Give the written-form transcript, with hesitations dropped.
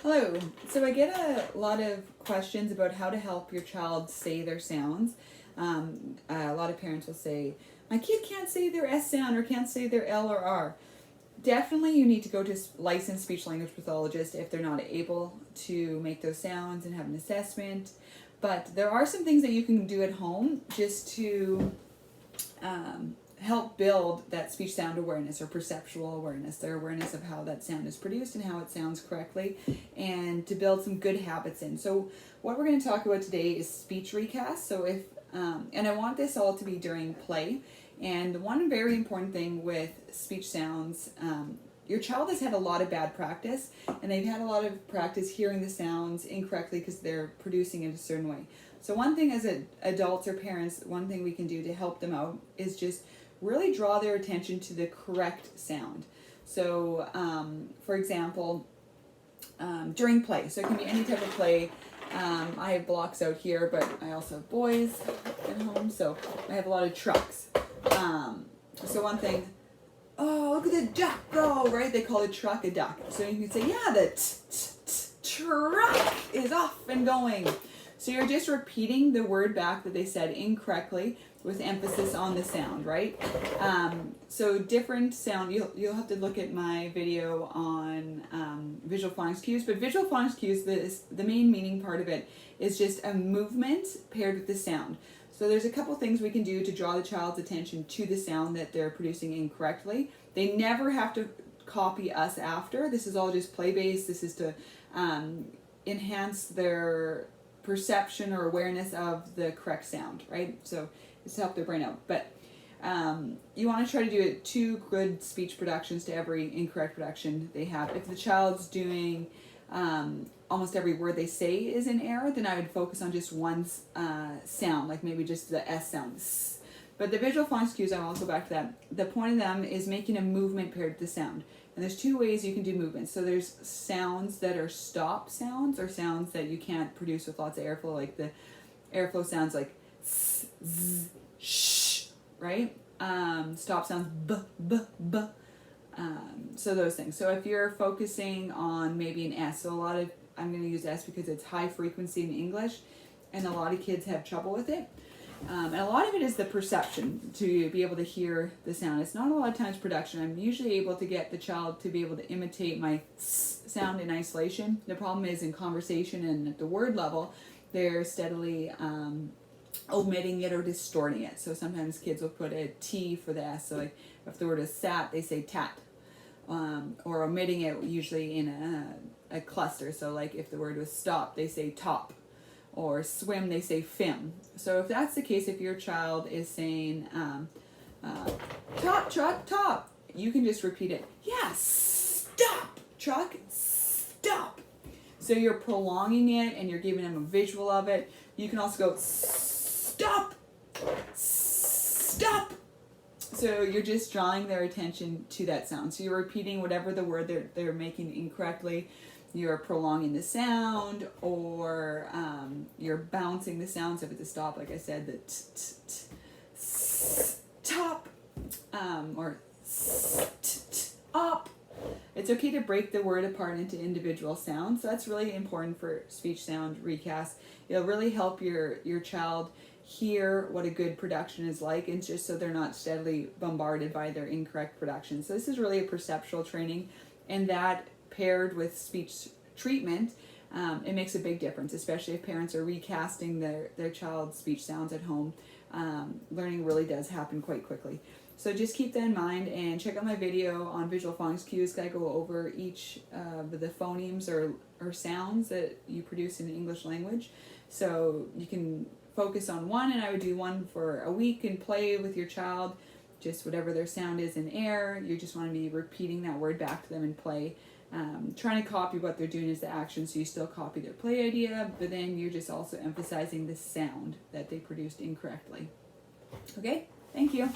Hello. So I get a lot of questions about how to help your child say their sounds. A lot of parents will say, my kid can't say their S sound or can't say their L or R. Definitely you need to go to a licensed speech language pathologist if they're not able to make those sounds and have an assessment. But there are some things that you can do at home just to help build that speech sound awareness or perceptual awareness, their awareness of how that sound is produced and how it sounds correctly, and to build some good habits in. So what we're going to talk about today is speech recasts. So if and I want this all to be during play. And one very important thing with speech sounds, your child has had a lot of bad practice, and they've had a lot of practice hearing the sounds incorrectly because they're producing it a certain way. So one thing as adults or parents, one thing we can do to help them out is just really draw their attention to the correct sound. So, for example, during play, so it can be any type of play. I have blocks out here, but I also have boys at home, so I have a lot of trucks. So one thing, oh, look at the duck go, right? They call a truck a duck. So you can say, yeah, the truck is off and going. So you're just repeating the word back that they said incorrectly with emphasis on the sound, right? So different sound, you'll have to look at my video on visual phonics cues, but visual phonics cues, the main meaning part of it is just a movement paired with the sound. So there's a couple things we can do to draw the child's attention to the sound that they're producing incorrectly. They never have to copy us after. This is all just play-based. This is to enhance their perception or awareness of the correct sound, right? So it's to help their brain out. But you want to try to do 2 good speech productions to every incorrect production they have. If the child's doing almost every word they say is in error, then I would focus on just one sound, like maybe just the S sound. But the visual phonics cues, I'll go back to that. The point of them is making a movement paired with the sound. And there's 2 ways you can do movements. So there's sounds that are stop sounds, or sounds that you can't produce with lots of airflow, like the airflow sounds like s, z, sh, right? Stop sounds b, b, b. So those things. So if you're focusing on maybe an S, so I'm going to use S because it's high frequency in English, and a lot of kids have trouble with it. And a lot of it is the perception to be able to hear the sound. It's not a lot of times production. I'm usually able to get the child to be able to imitate my s sound in isolation. The problem is in conversation and at the word level, they're steadily omitting it or distorting it. So sometimes kids will put a T for the S. So like if the word is sat, they say tat. Or omitting it usually in a cluster. So like if the word was stop, they say top. Or swim, they say fim. So if that's the case, if your child is saying top, truck, top, you can just repeat it. Yeah, stop, truck, stop. So you're prolonging it and you're giving them a visual of it. You can also go stop, stop. So you're just drawing their attention to that sound. So you're repeating whatever the word they're making incorrectly. You're prolonging the sound, or you're bouncing the sound. So if it's a stop, like I said, the stop, or up. It's okay to break the word apart into individual sounds. So that's really important for speech sound recast. It'll really help your child hear what a good production is like, and just so they're not steadily bombarded by their incorrect production. So this is really a perceptual training, and that paired with speech treatment, it makes a big difference, especially if parents are recasting their child's speech sounds at home. Learning really does happen quite quickly. So just keep that in mind, and check out my video on visual phonics cues. I go over each of the phonemes or sounds that you produce in the English language. So you can focus on one, and I would do one for a week and play with your child, just whatever their sound is in air. You just want to be repeating that word back to them and play. Trying to copy what they're doing as the action, so you still copy their play idea, but then you're just also emphasizing the sound that they produced incorrectly. Okay, thank you.